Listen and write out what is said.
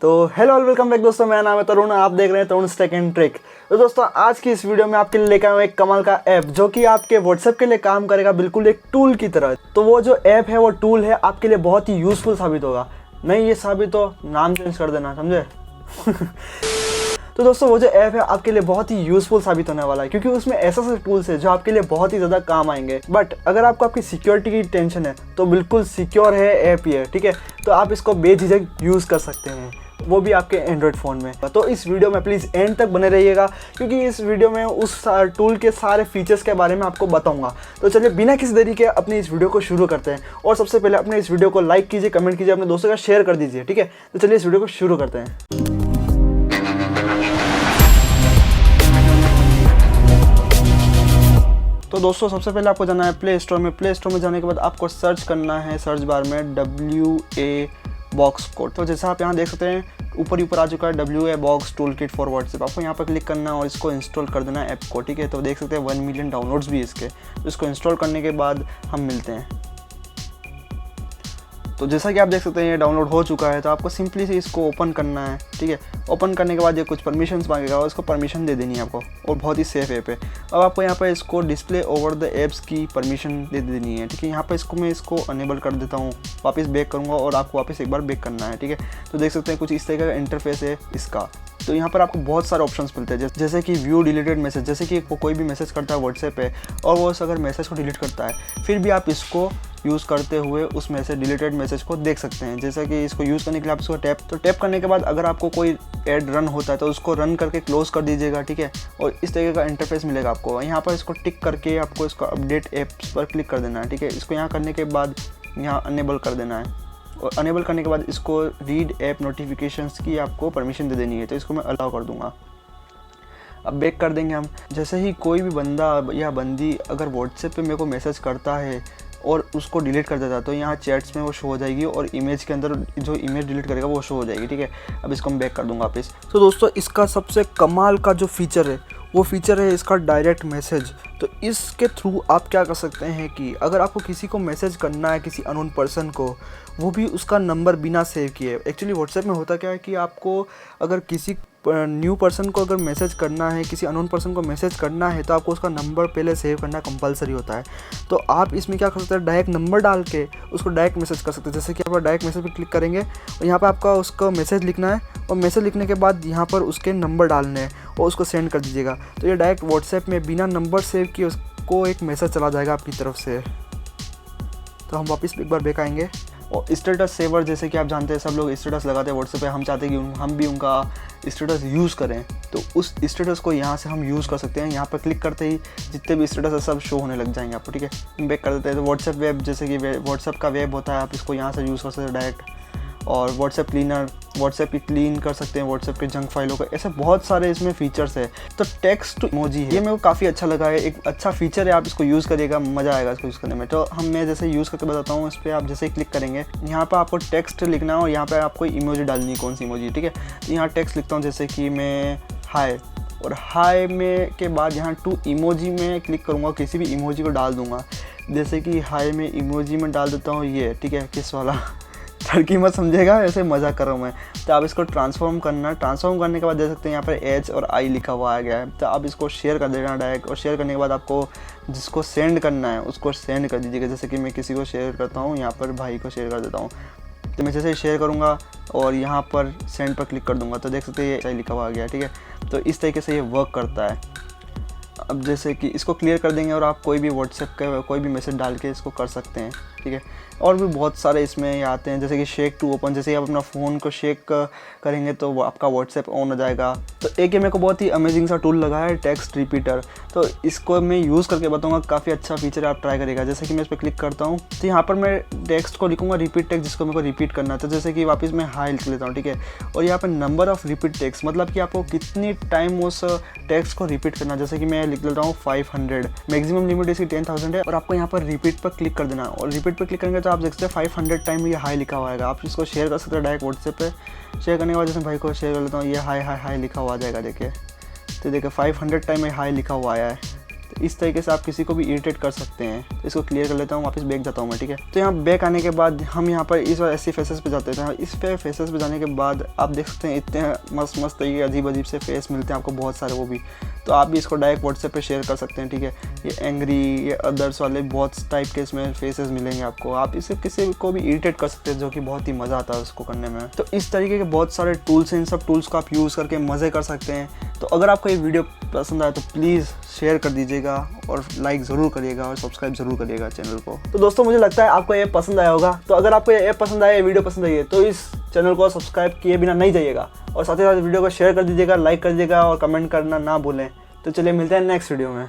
तो hello welcome back दोस्तों, मेरा नाम है तरुण, आप देख रहे हैं तरुण टेक एंड ट्रिक। तो दोस्तों आज की इस वीडियो में आपके लिए लेकर आया हूं एक कमाल का ऐप जो कि आपके व्हाट्सएप के लिए काम करेगा बिल्कुल एक टूल की तरह। तो वो जो ऐप है, वो टूल है, आपके लिए बहुत ही यूजफुल साबित होगा। नहीं ये साबित हो, नाम चेंज कर देना, समझे। तो दोस्तों वो जो ऐप है आपके लिए बहुत ही यूजफुल साबित होने वाला है, क्योंकि उसमें ऐसा टूल्स है जो आपके लिए बहुत ही ज़्यादा काम आएंगे। बट अगर आपको आपकी सिक्योरिटी की टेंशन है तो बिल्कुल सिक्योर है ऐप ये, ठीक है। तो आप इसको बेझिझक यूज़ कर सकते हैं, वो भी आपके एंड्रॉयड फ़ोन में। तो इस वीडियो में प्लीज़ एंड तक बने रहिएगा, क्योंकि इस वीडियो में उस टूल के सारे फीचर्स के बारे में आपको बताऊंगा। तो चलिए बिना किसी देरी के अपनी इस वीडियो को शुरू करते हैं। और सबसे पहले अपने इस वीडियो को लाइक कीजिए, कमेंट कीजिए, अपने दोस्तों का शेयर कर दीजिए, ठीक है। तो चलिए इस वीडियो को शुरू करते हैं। तो दोस्तों सबसे पहले आपको जाना है प्ले स्टोर में। प्ले स्टोर में जाने के बाद आपको सर्च करना है सर्च बार में WA बॉक्स कोड। तो जैसा आप यहाँ देख सकते हैं ऊपर आ चुका है WA box tool kit for WhatsApp. आपको यहाँ पर क्लिक करना है और इसको इंस्टॉल कर देना है ऐप को, ठीक है। तो देख सकते हैं 1 मिलियन डाउनलोड्स भी इसके। तो इसको इंस्टॉल करने के बाद हम मिलते हैं। तो जैसा कि आप देख सकते हैं ये डाउनलोड हो चुका है। तो आपको सिंपली से इसको ओपन करना है, ठीक है। ओपन करने के बाद ये कुछ परमिशंस मांगेगा और इसको परमिशन दे देनी है आपको, और बहुत ही सेफ ऐप है। अब आपको यहाँ पर इसको डिस्प्ले ओवर द एप्स की परमिशन दे देनी है, ठीक है। यहाँ पर मैं इसको अनेबल कर देता हूँ, वापस बैक करूँगा और आपको वापस एक बार बैक करना है, ठीक है। तो देख सकते हैं कुछ इस तरह का इंटरफेस है इसका। तो यहाँ पर आपको बहुत सारे ऑप्शंस मिलते हैं, जैसे कि व्यू डिलीटेड मैसेज। जैसे कि वो कोई भी मैसेज करता है व्हाट्सएप पे और वो अगर मैसेज को डिलीट करता है, फिर भी आप इसको यूज़ करते हुए उस मैसेज डिलीटेड मैसेज को देख सकते हैं। जैसा कि इसको यूज़ करने के लिए आप इसको टैप करने के बाद अगर आपको कोई ऐड रन होता है तो उसको रन करके क्लोज कर दीजिएगा, ठीक है। और इस तरीके का इंटरफेस मिलेगा आपको। यहाँ पर इसको टिक करके आपको इसको अपडेट ऐप्स पर क्लिक कर देना है, ठीक है। इसको यहाँ करने के बाद यहाँ अनेबल कर देना है, और अनेबल करने के बाद इसको रीड ऐप नोटिफिकेशंस की आपको परमिशन दे देनी है। तो इसको मैं अलाउ कर दूंगा। अब बैक कर देंगे हम। जैसे ही कोई भी बंदा या बंदी अगर व्हाट्सएप पे मेरे को मैसेज करता है और उसको डिलीट कर देता है तो यहाँ चैट्स में वो शो हो जाएगी, और इमेज के अंदर जो इमेज डिलीट करेगा वो शो हो जाएगी, ठीक है। अब इसको मैं बैक कर दूंगा वापस। तो दोस्तों इसका सबसे कमाल का जो फीचर है वो फीचर है इसका डायरेक्ट मैसेज। तो इसके थ्रू आप क्या कर सकते हैं कि अगर आपको किसी को मैसेज करना है, किसी अननोन पर्सन को, वो भी उसका नंबर बिना सेव किए। एक्चुअली व्हाट्सएप में होता क्या है कि आपको अगर किसी न्यू पर्सन को अगर मैसेज करना है, किसी अननोन पर्सन को मैसेज करना है, तो आपको उसका नंबर पहले सेव करना कंपलसरी होता है। तो आप इसमें क्या कर सकते हैं, डायरेक्ट नंबर डाल के उसको डायरेक्ट मैसेज कर सकते हैं। जैसे कि आप डायरेक्ट मैसेज पर क्लिक करेंगे और यहाँ पर आपका उसका मैसेज लिखना है, और मैसेज लिखने के बाद यहाँ पर उसके नंबर डालने हैं और उसको सेंड कर दीजिएगा। तो ये डायरेक्ट व्हाट्सएप में बिना नंबर सेव किए उसको एक मैसेज चला जाएगा आपकी तरफ से। तो हम वापस एक बार बैक आएंगे। और स्टेटस सेवर, जैसे कि आप जानते हैं सब लोग स्टेटस लगाते हैं व्हाट्सएप पे, हम चाहते हैं कि हम भी उनका स्टेटस यूज़ करें। तो उस स्टेटस को यहाँ से हम यूज़ कर सकते हैं। यहाँ पर क्लिक करते ही जितने भी स्टेटस है सब शो होने लग जाएंगे आपको, ठीक है। बैक कर देते हैं। तो व्हाट्सएप वेब, जैसे कि व्हाट्सएप का वेब होता है, आप इसको यहाँ से यूज़ कर सकते हैं डायरेक्ट। और व्हाट्सएप क्लीनर, व्हाट्सएप की क्लीन कर सकते हैं व्हाट्सएप के जंक फाइलों को। ऐसे बहुत सारे इसमें फीचर्स है। तो टेक्स्ट टू इमोजी है, ये मेरे को काफ़ी अच्छा लगा है, एक अच्छा फीचर है। आप इसको यूज़ करिएगा, मज़ा आएगा इसको यूज़ करने में। तो मैं जैसे यूज़ करके बताता हूँ। इस पर आप जैसे ही क्लिक करेंगे, यहाँ पर आपको टेक्स्ट लिखना है और यहाँ पर आपको इमोजी डालनी है, कौन सी इमोजी, ठीक है। तो यहाँ टेक्स्ट लिखता हूँ, जैसे कि मैं हाय, और हाय में के बाद यहाँ टू इमोजी में क्लिक करूँगा, किसी भी इमोजी को डाल दूँगा। जैसे कि हाय में इमोजी में डाल देता हूँ ये, ठीक है, किस वाला लड़की मत समझेगा, ऐसे मजाक कर रहा हूँ मैं। तो आप इसको ट्रांसफॉर्म करना, ट्रांसफॉर्म करने के बाद देख सकते हैं यहाँ पर एच और आई लिखा हुआ आ गया है। तो आप इसको शेयर कर देना डायरेक्ट, और शेयर करने के बाद आपको जिसको सेंड करना है उसको सेंड कर दीजिएगा। जैसे कि मैं किसी को शेयर करता हूँ, यहाँ पर भाई को शेयर कर देता हूँ। तो मैं जैसे ही शेयर करूँगा और यहाँ पर सेंड पर क्लिक कर दूँगा, तो देख सकते हैं ये लिखा हुआ आ गया, ठीक है। तो इस तरीके से ये वर्क करता है। अब जैसे कि इसको क्लियर कर देंगे और आप कोई भी व्हाट्सएप का कोई भी मैसेज डाल के इसको कर सकते हैं, ठीक है। और भी बहुत सारे इसमें ये आते हैं, जैसे कि शेक टू ओपन। जैसे कि आप अपना फ़ोन को शेक करेंगे तो वो आपका व्हाट्सएप ऑन हो जाएगा। तो एक ये मेरे को बहुत ही अमेजिंग सा टूल लगा है, टेक्स्ट रिपीटर। तो इसको मैं यूज़ करके बताऊंगा, काफ़ी अच्छा फीचर है, आप ट्राई करिएगा। जैसे कि मैं इस पर क्लिक करता हूँ तो यहाँ पर मैं टेक्स्ट को लिखूँगा रिपीट टेक्स्ट, जिसको मेरे को रिपीट करना है। तो जैसे कि वापस मैं हाई लिख लेता हूँ, ठीक है। और यहाँ पर नंबर ऑफ़ रिपीट टेक्स्ट, मतलब कि आपको कितनी टाइम उस टेक्स्ट को रिपीट करना। जैसे कि मैं लिख लेता हूँ 500, मैक्सिमम लिमिट इसकी 10,000 है। और आपको यहाँ पर रिपीट पर क्लिक कर देना, और रिपीट पर क्लिक करेंगे तो आप देखते हैं 500 टाइम ये हाई लिखा हुआ आएगा। आप इसको शेयर कर सकते हैं डायरेक्ट व्हाट्सएप पे। शेयर करने के बाद जैसे भाई को शेयर कर लेता हूँ, ये हाई हाई हाई लिखा हुआ आ जाएगा, देखिए। तो देखिए 500 टाइम ये हाई लिखा हुआ आया है। तो इस तरीके से आप किसी को भी इरिटेट कर सकते हैं। तो इसको क्लियर कर लेता हूँ, वापस बैक जाता हूँ मैं, ठीक है। तो यहाँ बैक आने के बाद हम यहाँ पर इस बार ऐसे फेसेस पे जाते हैं। इस पे फेसेस पे जाने के बाद आप देख सकते हैं इतने मस्त मस्त तरीके अजीब अजीब से फेस मिलते हैं आपको बहुत सारे, वो भी। तो आप भी इसको डायरेक्ट व्हाट्सएप पे शेयर कर सकते हैं, ठीक है। ये एंग्री, ये अदर्स वाले बहुत टाइप के इसमें फेसेस मिलेंगे आपको। आप इसे किसी को भी इरिटेट कर सकते हैं, जो कि बहुत ही मज़ा आता है उसको करने में। तो इस तरीके के बहुत सारे टूल्स हैं, इन सब टूल्स को आप यूज़ करके मज़े कर सकते हैं। तो अगर आपको ये वीडियो पसंद आए तो प्लीज़ शेयर कर दीजिएगा और लाइक ज़रूर करिएगा और सब्सक्राइब ज़रूर करिएगा चैनल को। तो दोस्तों मुझे लगता है आपको ये पसंद आया होगा। तो अगर आपको ये ऐप पसंद आया, ये वीडियो पसंद आई है, तो इस चैनल को सब्सक्राइब किए बिना नहीं जाइएगा और साथ ही साथ वीडियो को शेयर कर दीजिएगा, लाइक कर दीजिएगा और कमेंट करना ना भूलें। तो चलिए मिलते हैं नेक्स्ट वीडियो में।